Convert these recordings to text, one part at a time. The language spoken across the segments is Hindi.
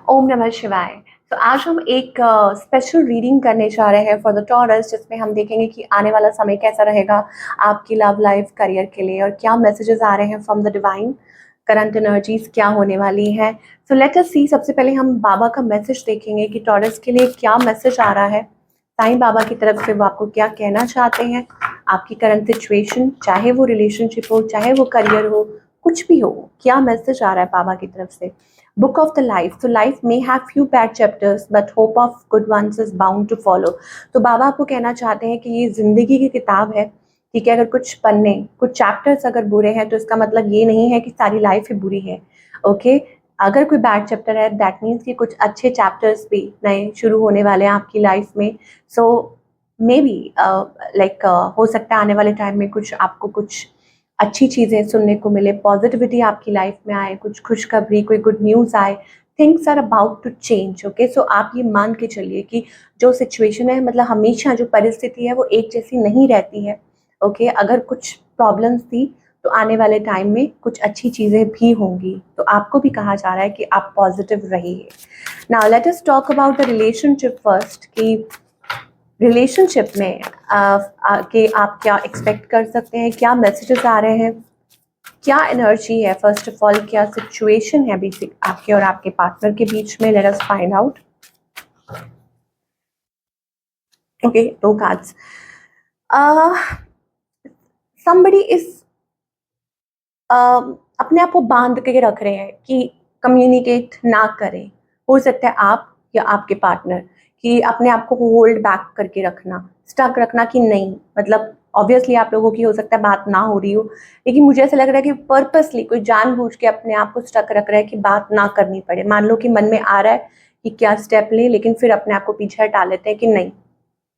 ओम नमः शिवाय। तो आज हम एक स्पेशल रीडिंग करने जा रहे हैं फॉर द टॉरस, जिसमें हम देखेंगे कि आने वाला समय कैसा रहेगा आपकी लव लाइफ, करियर के लिए, और क्या मैसेजेस आ रहे हैं from the divine. Current energies क्या होने वाली हैं। सो लेट अस सी। सबसे पहले हम बाबा का मैसेज देखेंगे कि टॉरस के लिए क्या मैसेज आ रहा है साईं बाबा की तरफ से। वो आपको क्या कहना चाहते हैं, आपकी करंट सिचुएशन, चाहे वो रिलेशनशिप हो, चाहे वो करियर हो, कुछ भी हो, क्या मैसेज आ रहा है बाबा की तरफ से। Book of the life. So life may have few bad chapters, but hope of good ones is bound to follow. तो बाबा आपको कहना चाहते हैं कि ये जिंदगी की किताब है, ठीक है। अगर कुछ पन्ने, कुछ चैप्टर्स अगर बुरे हैं तो इसका मतलब ये नहीं है कि सारी लाइफ ही बुरी है। ओके, अगर कोई बैड चैप्टर है दैट मीन्स कि कुछ अच्छे चैप्टर्स भी नए शुरू होने वाले हैं आपकी लाइफ में। सो मे बी लाइक हो सकता है आने वाले टाइम में कुछ आपको कुछ अच्छी चीज़ें सुनने को मिले, पॉजिटिविटी आपकी लाइफ में आए, कुछ खुशखबरी, कोई गुड न्यूज़ आए। Things are about to change. Okay, so आप ये मान के चलिए कि जो सिचुएशन है, मतलब हमेशा जो परिस्थिति है वो एक जैसी नहीं रहती है। ओके, अगर कुछ प्रॉब्लम्स थी तो आने वाले टाइम में कुछ अच्छी चीज़ें भी होंगी। तो आपको भी कहा जा रहा है कि आप पॉजिटिव रहिए। Now let us talk about the relationship first, कि रिलेशनशिप में के आप क्या एक्सपेक्ट कर सकते हैं, क्या मैसेजेस आ रहे हैं, क्या एनर्जी है। फर्स्ट ऑफ ऑल क्या सिचुएशन है बेसिक आपके और आपके पार्टनर के बीच में। Let us find out. Okay, दो कार्ड्स। somebody इज अपने आप को बांध के रख रहे हैं कि कम्युनिकेट ना करें। हो सकता है आप या आपके पार्टनर, कि अपने आप को होल्ड बैक करके रखना, स्टक रखना कि नहीं, मतलब ऑब्वियसली आप लोगों की हो सकता है बात ना हो रही हो, लेकिन मुझे ऐसा लग रहा है कि पर्पसली कोई जानबूझ के अपने आप को स्टक रख रहा है कि बात ना करनी पड़े। मान लो कि मन में आ रहा है कि क्या स्टेप लें, लेकिन फिर अपने आप को पीछे हटा लेते हैं कि नहीं,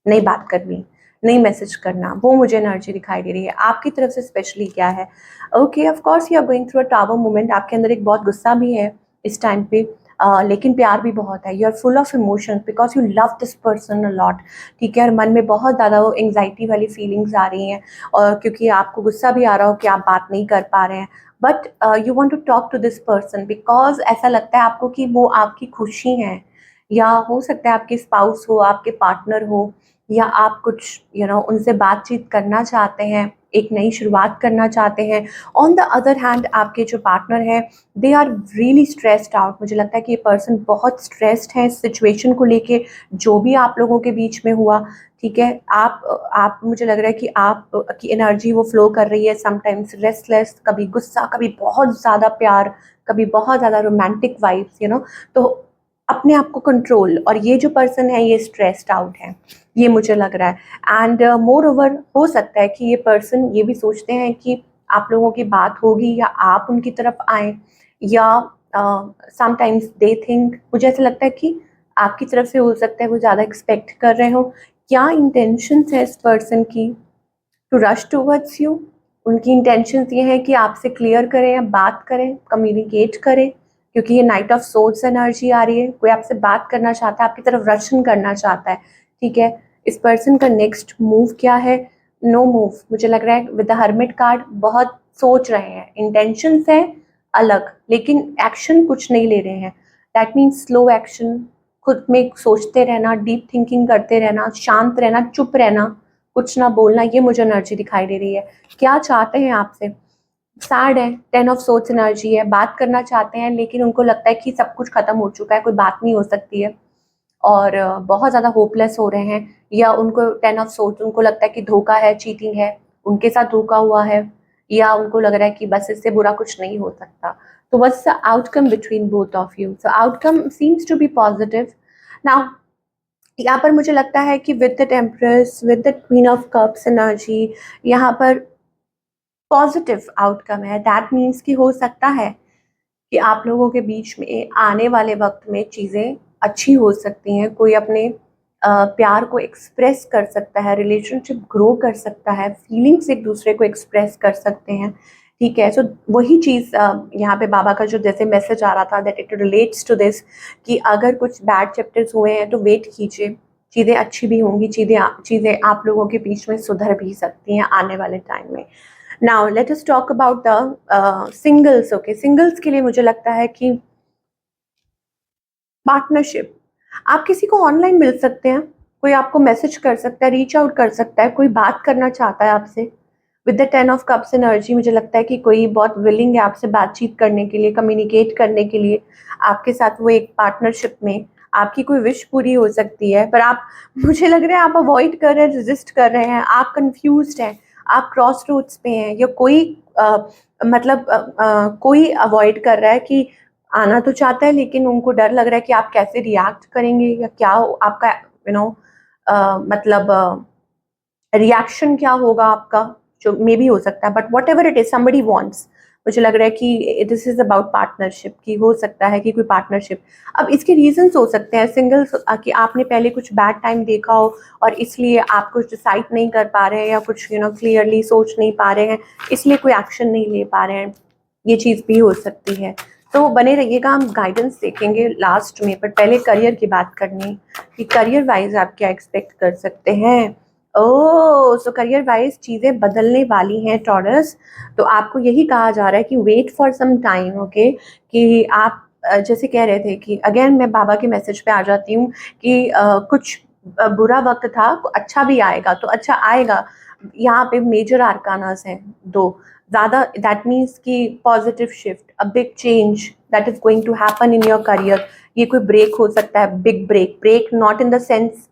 नहीं बात करनी, नहीं मैसेज करना। वो मुझे एनर्जी दिखाई दे रही है आपकी तरफ से। स्पेशली क्या है, okay, of course you are going through a tower moment. आपके अंदर एक बहुत गुस्सा भी है इस टाइम पे, लेकिन प्यार भी बहुत है। You are full of emotions because you love this person a lot, ठीक है। और मन में बहुत ज़्यादा वो एंग्जाइटी वाली फीलिंग्स आ रही हैं, और क्योंकि आपको गुस्सा भी आ रहा हो कि आप बात नहीं कर पा रहे हैं, but you want to talk to this person because ऐसा लगता है आपको कि वो आपकी खुशी है, या हो सकता है आपके स्पाउस हो, आपके पार्टनर हो, या आप कुछ उनसे बातचीत करना चाहते हैं, एक नई शुरुआत करना चाहते हैं। ऑन द अदर हैंड आपके जो पार्टनर हैं, they are really stressed out. मुझे लगता है कि ये पर्सन बहुत स्ट्रेस्ड है इस सिचुएशन को लेके, जो भी आप लोगों के बीच में हुआ, ठीक है। आप मुझे लग रहा है कि आप की एनर्जी वो फ्लो कर रही है समटाइम्स रेस्टलेस, कभी गुस्सा, कभी बहुत ज़्यादा प्यार, कभी बहुत ज़्यादा रोमांटिक वाइब्स, तो अपने आप को कंट्रोल। और ये जो पर्सन है ये स्ट्रेस्ड आउट है, ये मुझे लग रहा है। एंड मोर ओवर हो सकता है कि ये पर्सन ये भी सोचते हैं कि आप लोगों की बात होगी या आप उनकी तरफ आए, या समटाइम्स दे थिंक, मुझे ऐसा लगता है कि आपकी तरफ से हो सकता है वो ज़्यादा एक्सपेक्ट कर रहे हो। क्या इंटेंशंस है इस पर्सन की, टू रश टूवर्ड्स यू। उनकी इंटेंशंस ये है कि आपसे क्लियर करें या बात करें, कम्युनिकेट करें, क्योंकि ये नाइट ऑफ सोर्स एनर्जी आ रही है। कोई आपसे बात करना चाहता है, आपकी तरफ रशन करना चाहता है, ठीक है। इस पर्सन का नेक्स्ट मूव क्या है, नो मूव। मुझे लग रहा है विद द हर्मिट कार्ड बहुत सोच रहे हैं, इंटेंशंस है अलग, लेकिन एक्शन कुछ नहीं ले रहे हैं। दैट मीन्स स्लो एक्शन, खुद में सोचते रहना, डीप थिंकिंग करते रहना, शांत रहना, चुप रहना, कुछ ना बोलना। ये मुझे एनर्जी दिखाई दे रही है। क्या चाहते हैं आपसे, सैड है, 10 ऑफ सोर्ड्स एनर्जी है, बात करना चाहते हैं लेकिन उनको लगता है कि सब कुछ खत्म हो चुका है, कोई बात नहीं हो सकती है, और बहुत ज़्यादा होपलेस हो रहे हैं। या उनको 10 ऑफ सोर्ड्स, उनको लगता है कि धोखा है, चीटिंग है, उनके साथ धोखा हुआ है, या उनको लग रहा है कि बस इससे बुरा कुछ नहीं हो सकता। तो what's the outcome between both of you. So outcome seems to be positive. Now यहाँ पर मुझे लगता है कि with the temperance, with the queen of cups energy, यहाँ पर पॉजिटिव आउटकम है। दैट मीन्स कि हो सकता है कि आप लोगों के बीच में आने वाले वक्त में चीज़ें अच्छी हो सकती हैं। कोई अपने प्यार को एक्सप्रेस कर सकता है, रिलेशनशिप ग्रो कर सकता है, फीलिंग्स एक दूसरे को एक्सप्रेस कर सकते हैं, ठीक है। सो वही चीज़ यहाँ पे बाबा का जो जैसे मैसेज आ रहा था, that it relates to this, कि अगर कुछ बैड चैप्टर्स हुए हैं तो वेट कीजिए, चीज़ें अच्छी भी होंगी, चीज़ें आप लोगों के बीच में सुधर भी सकती हैं आने वाले टाइम में। Now let us talk about the singles. Okay, singles के लिए मुझे लगता है कि पार्टनरशिप, आप किसी को ऑनलाइन मिल सकते हैं, कोई आपको मैसेज कर सकता है, रीच आउट कर सकता है, कोई बात करना चाहता है आपसे। With the 10 of cups energy मुझे लगता है कि कोई बहुत विलिंग है आपसे बातचीत करने के लिए, कम्युनिकेट करने के लिए आपके साथ, वो एक पार्टनरशिप में आपकी कोई विश पूरी हो सकती है। पर आप, मुझे लग रहा है आप अवॉइड कर रहे हैं, रेजिस्ट कर रहे हैं, आप कंफ्यूज्ड हैं, आप क्रॉस रोड्स पे हैं, या कोई कोई अवॉइड कर रहा है कि आना तो चाहता है लेकिन उनको डर लग रहा है कि आप कैसे रिएक्ट करेंगे, या क्या आपका मतलब रिएक्शन क्या होगा आपका, जो मे भी हो सकता है। But what ever it is, somebody wants, मुझे लग रहा है कि दिस इज अबाउट पार्टनरशिप, की हो सकता है कि कोई पार्टनरशिप। अब इसके रीजंस हो सकते हैं सिंगल, कि आपने पहले कुछ बैड टाइम देखा हो और इसलिए आप कुछ डिसाइड नहीं कर पा रहे हैं, या कुछ क्लियरली सोच नहीं पा रहे हैं, इसलिए कोई एक्शन नहीं ले पा रहे हैं, ये चीज़ भी हो सकती है। तो बने रहिएगा, हम गाइडेंस देखेंगे लास्ट में, पर पहले करियर की बात करनी कि करियर वाइज आप क्या एक्सपेक्ट कर सकते हैं। ओह, सो करियर वाइज चीज़ें बदलने वाली हैं टॉरस। तो आपको यही कहा जा रहा है कि wait for some time, okay, कि आप जैसे कह रहे थे कि अगेन मैं बाबा के मैसेज पे आ जाती हूँ कि कुछ बुरा वक्त था, अच्छा भी आएगा, तो अच्छा आएगा। यहाँ पे मेजर आर्कानास हैं दो ज़्यादा, दैट मीन्स कि positive shift, a big change that is going to happen in your career. ये कोई ब्रेक हो सकता है, big break, break not in the sense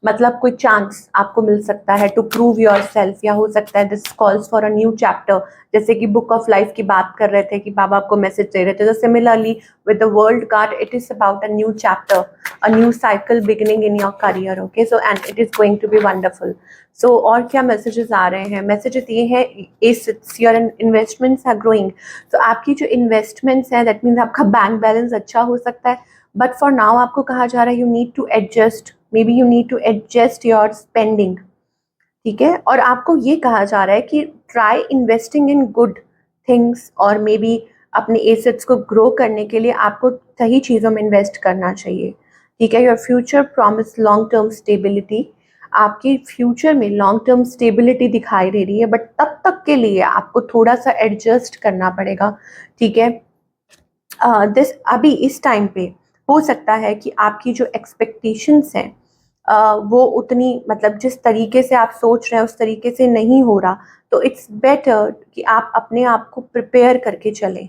मतलब कोई चांस आपको मिल सकता है टू प्रूव योर सेल्फ, या हो सकता है this calls for a new chapter, जैसे कि बुक ऑफ लाइफ की बात कर रहे थे कि बाबा आपको मैसेज दे रहे थे। तो similarly with the world card, it is about a new chapter, a new cycle beginning in your career, okay, so and it is going to be wonderful. So और क्या मैसेजेस आ रहे हैं? मैसेजेस ये है, योर इन्वेस्टमेंट्स आर ग्रोइंग। तो आपकी जो इन्वेस्टमेंट्स हैं, दैट मीन्स आपका बैंक बैलेंस अच्छा हो सकता है, बट फॉर नाउ आपको कहा जा रहा है you need to adjust, maybe you need to adjust your spending, ठीक है। और आपको ये कहा जा रहा है कि try investing in good things, और मे बी अपने एसेट्स को ग्रो करने के लिए आपको सही चीज़ों में इन्वेस्ट करना चाहिए, ठीक है। Your future promise long term stability, आपकी फ्यूचर में लॉन्ग टर्म स्टेबिलिटी दिखाई दे रही है, बट तब तक के लिए आपको थोड़ा सा एडजस्ट करना पड़ेगा, ठीक है। दिस अभी इस टाइम पे हो सकता है कि आपकी जो एक्सपेक्टेशंस हैं वो उतनी, मतलब जिस तरीके से आप सोच रहे हैं उस तरीके से नहीं हो रहा, तो इट्स बेटर कि आप अपने आप को प्रिपेयर करके चलें,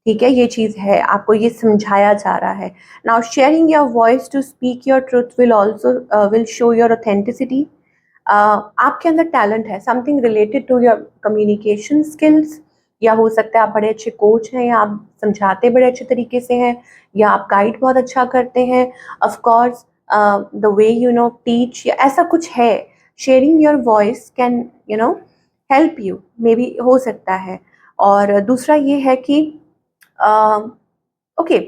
ठीक है। ये चीज़ है, आपको ये समझाया जा रहा है। Now sharing your voice to speak your truth will also will show your authenticity. आपके अंदर टैलेंट है, something related to your communication skills, या हो सकता है आप बड़े अच्छे कोच हैं, या आप समझाते बड़े अच्छे तरीके से हैं, या आप गाइड बहुत अच्छा करते हैं, of course the way you know teach, या ऐसा कुछ है। Sharing your voice can help you, may be हो सकता है। और दूसरा ये है कि ओके,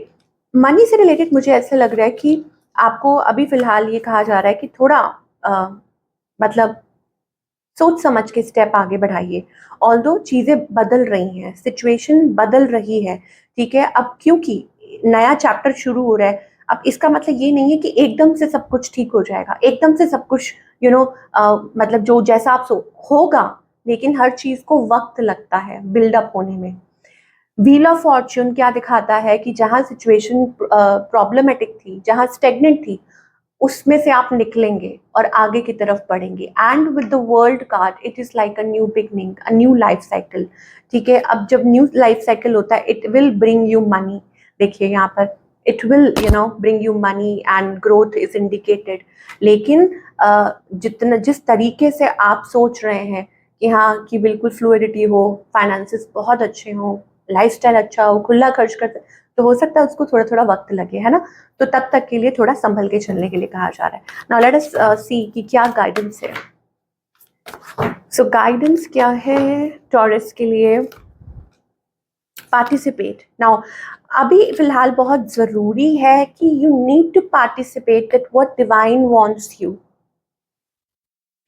मनी से रिलेटेड मुझे ऐसा लग रहा है कि आपको अभी फ़िलहाल ये कहा जा रहा है कि थोड़ा मतलब सोच समझ के स्टेप आगे बढ़ाइए। ऑल्दो चीज़ें बदल रही हैं, सिचुएशन बदल रही है, ठीक है। अब क्योंकि नया चैप्टर शुरू हो रहा है, अब इसका मतलब ये नहीं है कि एकदम से सब कुछ ठीक हो जाएगा, एकदम से सब कुछ मतलब जो जैसा आप होगा, लेकिन हर चीज़ को वक्त लगता है बिल्डअप होने में। व्हील ऑफ फॉर्च्यून क्या दिखाता है कि जहाँ सिचुएशन प्रॉब्लमेटिक थी, जहाँ स्टेगनेंट थी, उसमें से आप निकलेंगे और आगे की तरफ बढ़ेंगे। And with the world card, it is like a new beginning, a new life cycle, ठीक है। अब जब न्यू लाइफ साइकिल होता है, it will bring you money. देखिए यहाँ पर it will bring you money and growth is indicated. लेकिन जितना, जिस तरीके से आप सोच रहे हैं कि हाँ, कि बिल्कुल फ्लूइडिटी हो, फाइनेंसेस बहुत अच्छे हों, लाइफस्टाइल अच्छा हो, खुला खर्च कर, तो हो सकता है उसको थोड़ा थोड़ा वक्त लगे, है ना। तो तब तक के लिए थोड़ा संभल के चलने के लिए कहा जा रहा है। नाउ लेट अस सी कि क्या गाइडेंस है। सो गाइडेंस क्या है टॉरस के लिए? पार्टिसिपेट। नाउ अभी फिलहाल बहुत ज़रूरी है कि you need to participate at what divine wants you,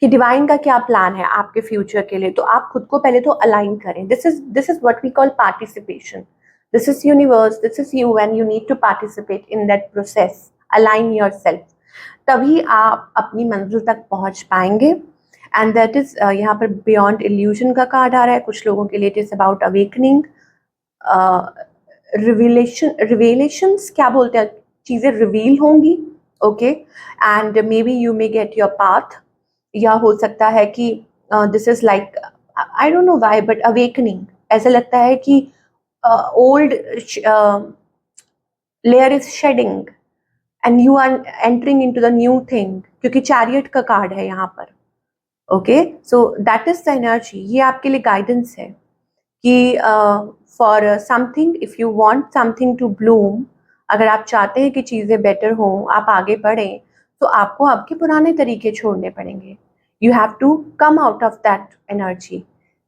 कि डिवाइन का क्या प्लान है आपके फ्यूचर के लिए। तो आप खुद को पहले तो अलाइन करें। This is what we call participation. This is universe, this is you, and you need to participate in that process, align your self, तभी आप अपनी मंजिल तक पहुंच पाएंगे। एंड दैट इज यहाँ पर बियॉन्ड इल्यूजन का कार्ड आ रहा है। कुछ लोगों के लिए it is about awakening, revelations क्या बोलते हैं, चीज़ें रिवील होंगी, okay, and maybe you may get your path, या हो सकता है कि this is like, I don't know why but awakening, ऐसा लगता है कि old layer is shedding and you are entering into the new thing, क्योंकि चैरियट का कार्ड है यहाँ पर, okay, so that is the energy. ये आपके लिए गाइडेंस है कि for something, if you want something to bloom, अगर आप चाहते हैं कि चीज़ें बेटर हों, आप आगे बढ़ें, तो आपको आपके पुराने तरीके छोड़ने पड़ेंगे। You have to come out of that energy,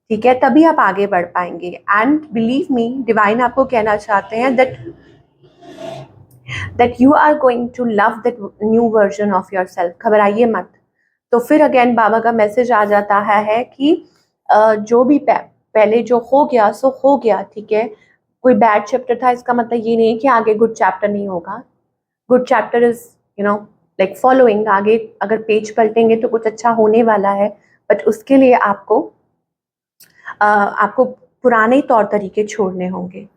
ठीक है, तभी आप आगे बढ़ पाएंगे। एंड बिलीव मी, डिवाइन आपको कहना चाहते हैं that you are going to love that new version of your self. घबराइए मत। तो फिर अगेन बाबा का मैसेज आ जाता है कि जो भी पहले जो हो गया सो हो गया, ठीक है, कोई बैड चैप्टर था, इसका मतलब ये नहीं है कि आगे गुड चैप्टर नहीं होगा। Good chapter is you know like following, आगे अगर पेज पलटेंगे तो कुछ अच्छा होने वाला है, बट उसके लिए आपको पुराने तौर तरीके छोड़ने होंगे,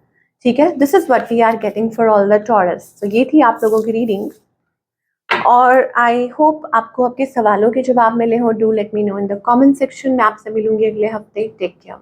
ठीक है। This is what we are getting for all the Taurus. तो ये थी आप लोगों की रीडिंग, और आई होप आपको आपके सवालों के जवाब मिले हो। Do let me know in the comment section. मैं आपसे मिलूंगी अगले हफ्ते। Take care.